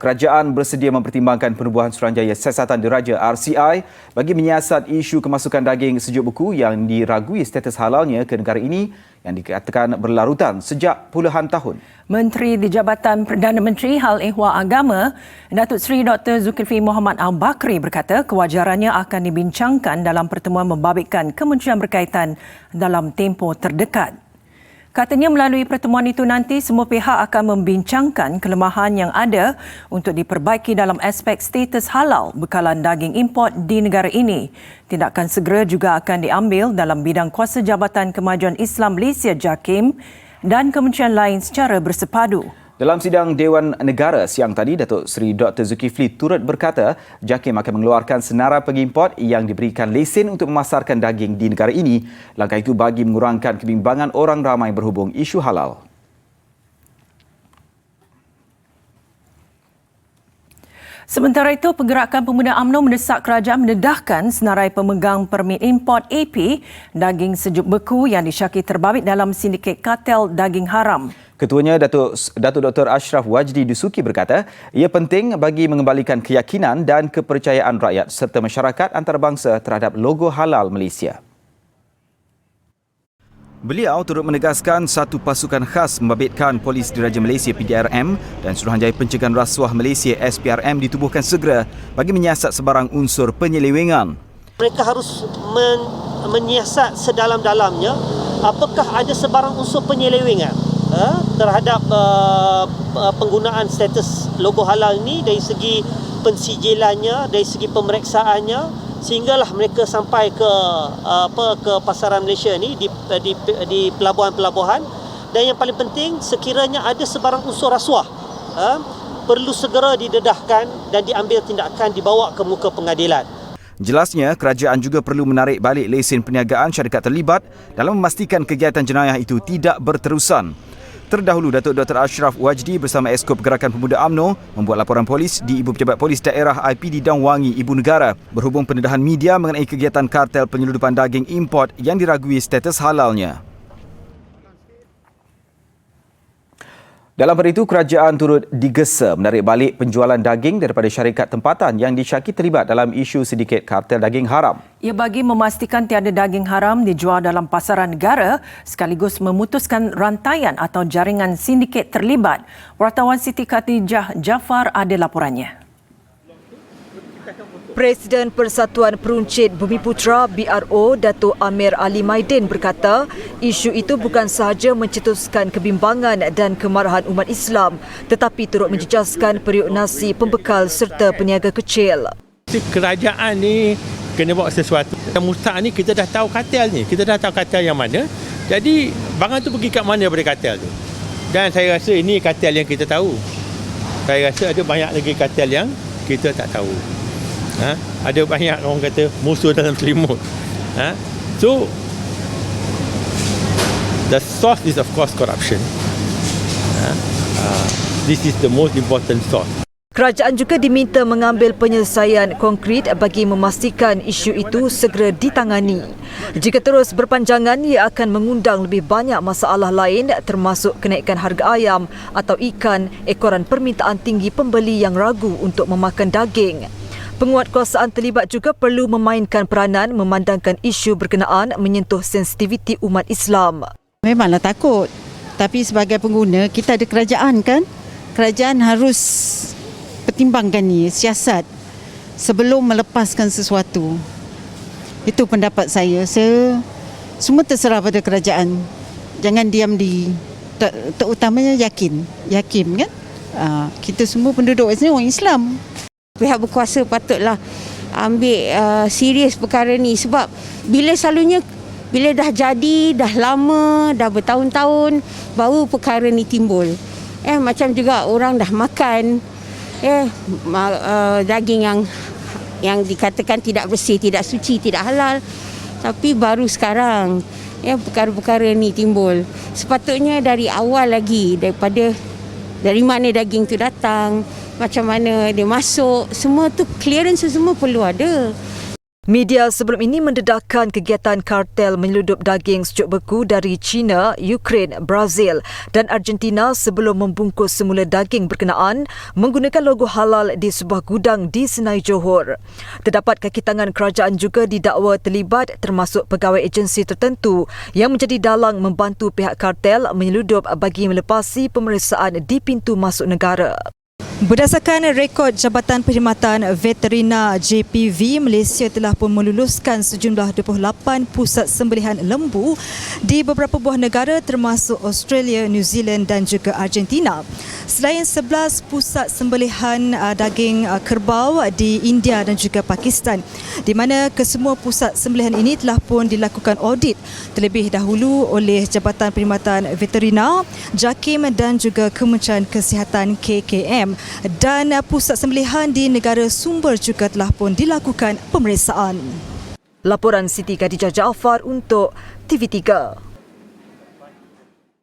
Kerajaan bersedia mempertimbangkan penubuhan Suruhanjaya Siasatan Diraja RCI bagi menyiasat isu kemasukan daging sejuk beku yang diragui status halalnya ke negara ini yang dikatakan berlarutan sejak puluhan tahun. Menteri di Jabatan Perdana Menteri Hal Ehwal Agama, Datuk Seri Dr. Zulkifli Mohammad Al-Bakri berkata kewajarannya akan dibincangkan dalam pertemuan membabitkan kementerian berkaitan dalam tempoh terdekat. Katanya melalui pertemuan itu nanti semua pihak akan membincangkan kelemahan yang ada untuk diperbaiki dalam aspek status halal bekalan daging import di negara ini. Tindakan segera juga akan diambil dalam bidang kuasa Jabatan Kemajuan Islam Malaysia JAKIM dan kementerian lain secara bersepadu. Dalam sidang Dewan Negara siang tadi, Datuk Seri Dr. Zulkifli turut berkata JAKIM akan mengeluarkan senarai pengimport yang diberikan lesen untuk memasarkan daging di negara ini. Langkah itu bagi mengurangkan kebimbangan orang ramai berhubung isu halal. Sementara itu, Pergerakan Pemuda UMNO mendesak kerajaan mendedahkan senarai pemegang permit import AP daging sejuk beku yang disyaki terbabit dalam sindiket kartel daging haram. Ketuanya Datuk Dr. Ashraf Wajdi Dusuki berkata, ia penting bagi mengembalikan keyakinan dan kepercayaan rakyat serta masyarakat antarabangsa terhadap logo halal Malaysia. Beliau turut menegaskan satu pasukan khas membabitkan Polis Diraja Malaysia PDRM dan Suruhanjaya Pencegahan Rasuah Malaysia SPRM ditubuhkan segera bagi menyiasat sebarang unsur penyelewengan. Mereka harus menyiasat sedalam-dalamnya apakah ada sebarang unsur penyelewengan terhadap penggunaan status logo halal ini dari segi pensijilannya, dari segi pemeriksaannya, sehinggalah mereka sampai ke pasaran Malaysia ni di pelabuhan-pelabuhan. Dan yang paling penting, sekiranya ada sebarang unsur rasuah perlu segera didedahkan dan diambil tindakan, dibawa ke muka pengadilan. Jelasnya, kerajaan juga perlu menarik balik lesen perniagaan syarikat terlibat dalam memastikan kegiatan jenayah itu tidak berterusan. Terdahulu, Datuk Dr. Ashraf Wajdi bersama Esko Pergerakan Pemuda UMNO membuat laporan polis di Ibu Pejabat Polis Daerah IPD Dang Wangi, Ibu Negara berhubung pendedahan media mengenai kegiatan kartel penyeludupan daging import yang diragui status halalnya. Dalam hari itu, kerajaan turut digesa menarik balik penjualan daging daripada syarikat tempatan yang disyaki terlibat dalam isu sindiket kartel daging haram. Ia bagi memastikan tiada daging haram dijual dalam pasaran negara sekaligus memutuskan rantaian atau jaringan sindiket terlibat. Wartawan Siti Khatijah Jaafar ada laporannya. Presiden Persatuan Peruncit Bumiputra BRO Datuk Amir Ali Maidin berkata isu itu bukan sahaja mencetuskan kebimbangan dan kemarahan umat Islam tetapi turut menjejaskan periuk nasi pembekal serta peniaga kecil. Kerajaan ni kena buat sesuatu. Yang mustahak ni kita dah tahu kartel ni. Kita dah tahu kartel yang mana. Jadi barang tu pergi kat mana daripada kartel tu. Dan saya rasa ini kartel yang kita tahu. Saya rasa ada banyak lagi kartel yang kita tak tahu. Ada banyak orang kata musuh dalam selimut. So the source is of course corruption. This is the most important source. Kerajaan juga diminta mengambil penyelesaian konkret bagi memastikan isu itu segera ditangani. Jika terus berpanjangan, ia akan mengundang lebih banyak masalah lain termasuk kenaikan harga ayam atau ikan ekoran permintaan tinggi pembeli yang ragu untuk memakan daging. Penguatkuasaan terlibat juga perlu memainkan peranan memandangkan isu berkenaan menyentuh sensitiviti umat Islam. Memanglah takut. Tapi sebagai pengguna, kita ada kerajaan kan? Kerajaan harus pertimbangkan ni, siasat sebelum melepaskan sesuatu. Itu pendapat saya. Semua terserah pada kerajaan. Jangan diam di, terutamanya yakin kan? Kita semua penduduk sini orang Islam. Pihak berkuasa patutlah ambil serius perkara ni sebab bila dah jadi, dah lama, dah bertahun-tahun baru perkara ni timbul. Macam juga orang dah makan daging yang dikatakan tidak bersih, tidak suci, tidak halal. Tapi baru sekarang perkara-perkara ni timbul. Sepatutnya dari awal lagi dari mana daging tu datang, macam mana dia masuk, semua tu clearance semua perlu ada. Media sebelum ini mendedahkan kegiatan kartel menyeludup daging sejuk beku dari China, Ukraine, Brazil dan Argentina sebelum membungkus semula daging berkenaan menggunakan logo halal di sebuah gudang di Senai Johor. Terdapat kaki tangan kerajaan juga didakwa terlibat termasuk pegawai agensi tertentu yang menjadi dalang membantu pihak kartel menyeludup bagi melepasi pemeriksaan di pintu masuk negara. Berdasarkan rekod Jabatan Perkhidmatan Veterina JPV, Malaysia telah pun meluluskan sejumlah 28 pusat sembelihan lembu di beberapa buah negara termasuk Australia, New Zealand dan juga Argentina. Selain 11 pusat sembelihan daging kerbau di India dan juga Pakistan, di mana kesemua pusat sembelihan ini telah pun dilakukan audit terlebih dahulu oleh Jabatan Perkhidmatan Veterina, JAKIM dan juga Kementerian Kesihatan KKM. Dan pusat sembelihan di negara sumber juga telah pun dilakukan pemeriksaan. Laporan Siti Khadijah Jaafar untuk TV3.